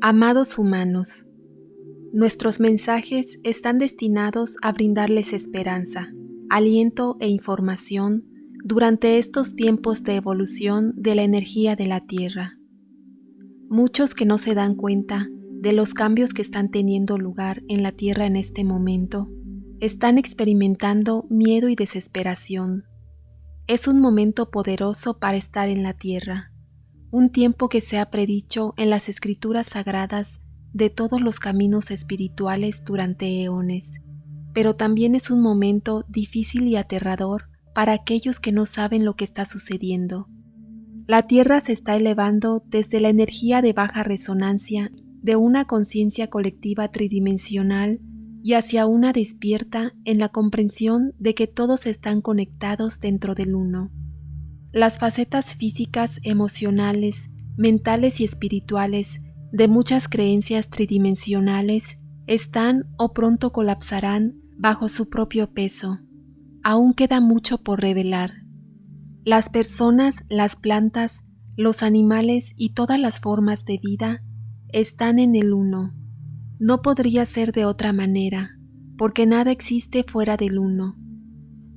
Amados humanos, nuestros mensajes están destinados a brindarles esperanza, aliento e información durante estos tiempos de evolución de la energía de la Tierra. Muchos que no se dan cuenta de los cambios que están teniendo lugar en la Tierra en este momento, están experimentando miedo y desesperación. Es un momento poderoso para estar en la Tierra, un tiempo que se ha predicho en las escrituras sagradas de todos los caminos espirituales durante eones, pero también es un momento difícil y aterrador para aquellos que no saben lo que está sucediendo. La Tierra se está elevando desde la energía de baja resonancia de una conciencia colectiva tridimensional y hacia una despierta en la comprensión de que todos están conectados dentro del uno. Las facetas físicas, emocionales, mentales y espirituales de muchas creencias tridimensionales están o pronto colapsarán bajo su propio peso. Aún queda mucho por revelar. Las personas, las plantas, los animales y todas las formas de vida están en el uno. No podría ser de otra manera, porque nada existe fuera del uno.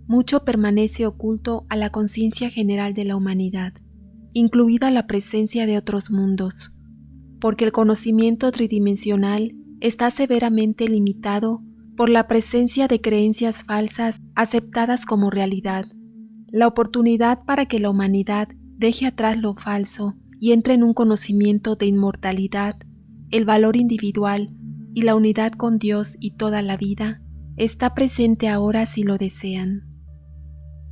Mucho permanece oculto a la conciencia general de la humanidad, incluida la presencia de otros mundos, porque el conocimiento tridimensional está severamente limitado por la presencia de creencias falsas aceptadas como realidad. La oportunidad para que la humanidad deje atrás lo falso y entre en un conocimiento de inmortalidad, el valor individual y la unidad con Dios y toda la vida está presente ahora si lo desean.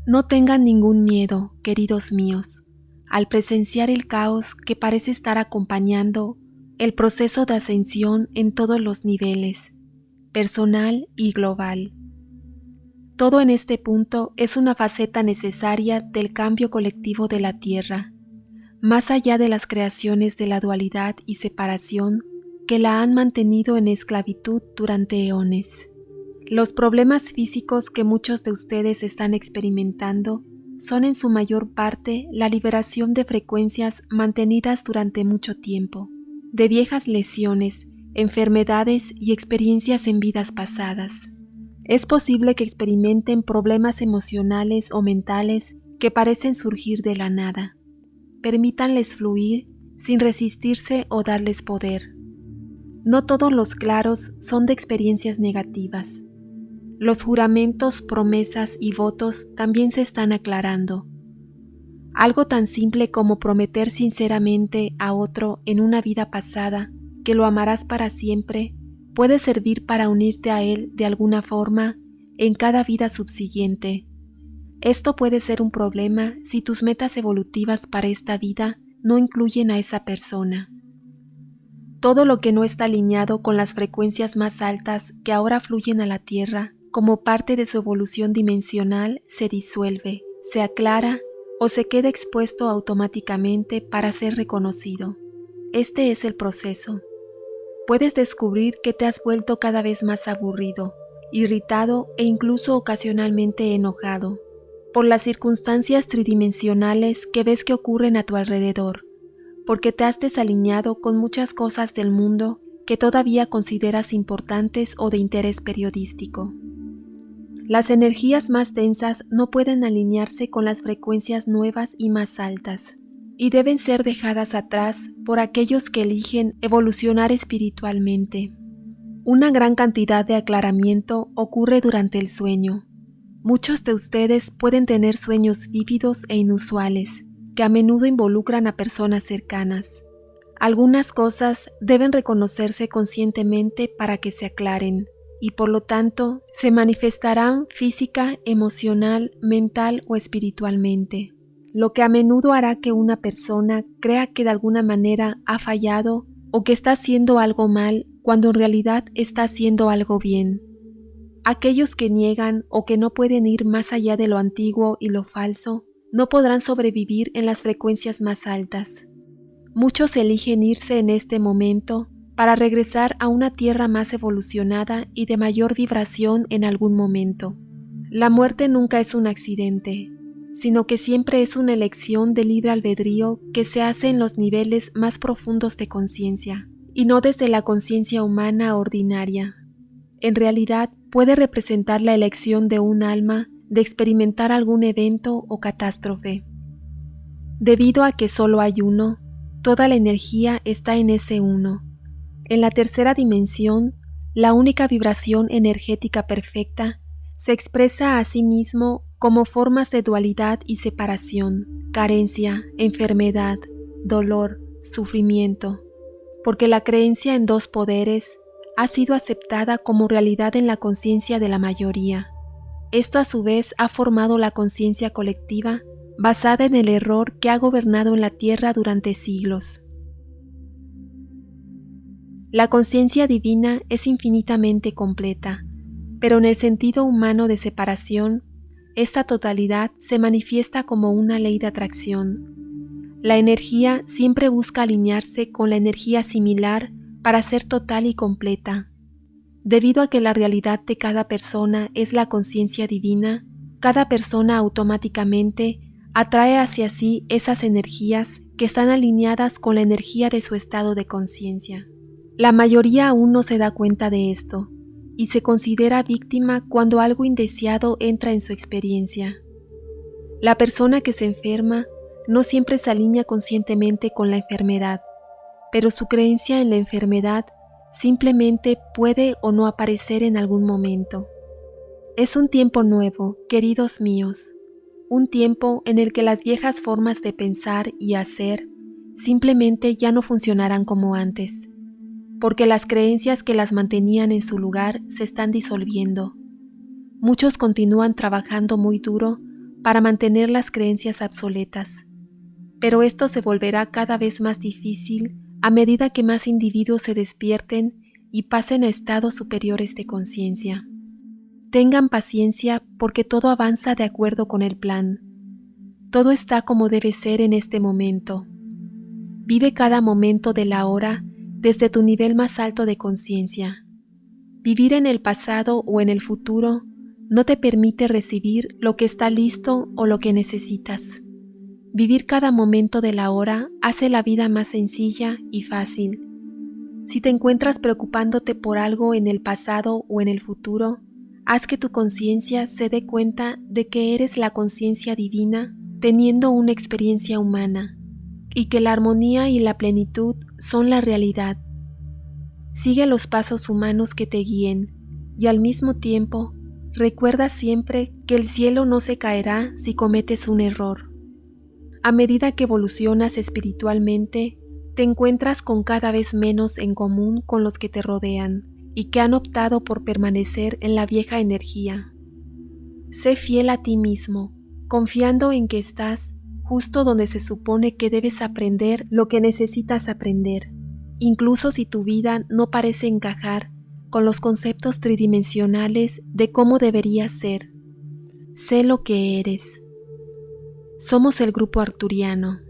No tengan ningún miedo, queridos míos, al presenciar el caos que parece estar acompañando el proceso de ascensión en todos los niveles, personal y global. Todo en este punto es una faceta necesaria del cambio colectivo de la Tierra, más allá de las creaciones de la dualidad y separación que la han mantenido en esclavitud durante eones. Los problemas físicos que muchos de ustedes están experimentando son en su mayor parte la liberación de frecuencias mantenidas durante mucho tiempo, de viejas lesiones, enfermedades y experiencias en vidas pasadas. Es posible que experimenten problemas emocionales o mentales que parecen surgir de la nada. Permítanles fluir sin resistirse o darles poder. No todos los claros son de experiencias negativas. Los juramentos, promesas y votos también se están aclarando. Algo tan simple como prometer sinceramente a otro en una vida pasada que lo amarás para siempre puede servir para unirte a él de alguna forma en cada vida subsiguiente. Esto puede ser un problema si tus metas evolutivas para esta vida no incluyen a esa persona. Todo lo que no está alineado con las frecuencias más altas que ahora fluyen a la Tierra como parte de su evolución dimensional se disuelve, se aclara o se queda expuesto automáticamente para ser reconocido. Este es el proceso. Puedes descubrir que te has vuelto cada vez más aburrido, irritado e incluso ocasionalmente enojado por las circunstancias tridimensionales que ves que ocurren a tu alrededor, porque te has desalineado con muchas cosas del mundo que todavía consideras importantes o de interés periodístico. Las energías más densas no pueden alinearse con las frecuencias nuevas y más altas, y deben ser dejadas atrás por aquellos que eligen evolucionar espiritualmente. Una gran cantidad de aclaramiento ocurre durante el sueño. Muchos de ustedes pueden tener sueños vívidos e inusuales, que a menudo involucran a personas cercanas. Algunas cosas deben reconocerse conscientemente para que se aclaren, y por lo tanto se manifestarán física, emocional, mental o espiritualmente, lo que a menudo hará que una persona crea que de alguna manera ha fallado o que está haciendo algo mal cuando en realidad está haciendo algo bien. Aquellos que niegan o que no pueden ir más allá de lo antiguo y lo falso, no podrán sobrevivir en las frecuencias más altas. Muchos eligen irse en este momento para regresar a una tierra más evolucionada y de mayor vibración en algún momento. La muerte nunca es un accidente, sino que siempre es una elección de libre albedrío que se hace en los niveles más profundos de conciencia, y no desde la conciencia humana ordinaria. En realidad, puede representar la elección de un alma de experimentar algún evento o catástrofe. Debido a que solo hay uno, toda la energía está en ese uno. En la tercera dimensión, la única vibración energética perfecta se expresa a sí mismo como formas de dualidad y separación, carencia, enfermedad, dolor, sufrimiento, porque la creencia en dos poderes ha sido aceptada como realidad en la conciencia de la mayoría. Esto a su vez ha formado la conciencia colectiva basada en el error que ha gobernado en la Tierra durante siglos. La conciencia divina es infinitamente completa, pero en el sentido humano de separación, esta totalidad se manifiesta como una ley de atracción. La energía siempre busca alinearse con la energía similar para ser total y completa. Debido a que la realidad de cada persona es la conciencia divina, cada persona automáticamente atrae hacia sí esas energías que están alineadas con la energía de su estado de conciencia. La mayoría aún no se da cuenta de esto y se considera víctima cuando algo indeseado entra en su experiencia. La persona que se enferma no siempre se alinea conscientemente con la enfermedad, pero su creencia en la enfermedad simplemente puede o no aparecer en algún momento. Es un tiempo nuevo, queridos míos, un tiempo en el que las viejas formas de pensar y hacer simplemente ya no funcionarán como antes, porque las creencias que las mantenían en su lugar se están disolviendo. Muchos continúan trabajando muy duro para mantener las creencias obsoletas, pero esto se volverá cada vez más difícil a medida que más individuos se despierten y pasen a estados superiores de conciencia. Tengan paciencia porque todo avanza de acuerdo con el plan. Todo está como debe ser en este momento. Vive cada momento de la hora desde tu nivel más alto de conciencia. Vivir en el pasado o en el futuro no te permite recibir lo que está listo o lo que necesitas. Vivir cada momento de la hora hace la vida más sencilla y fácil. Si te encuentras preocupándote por algo en el pasado o en el futuro, haz que tu conciencia se dé cuenta de que eres la conciencia divina teniendo una experiencia humana y que la armonía y la plenitud son la realidad. Sigue los pasos humanos que te guíen y al mismo tiempo recuerda siempre que el cielo no se caerá si cometes un error. A medida que evolucionas espiritualmente, te encuentras con cada vez menos en común con los que te rodean y que han optado por permanecer en la vieja energía. Sé fiel a ti mismo, confiando en que estás justo donde se supone que debes aprender lo que necesitas aprender, incluso si tu vida no parece encajar con los conceptos tridimensionales de cómo deberías ser. Sé lo que eres. Somos el grupo arturiano.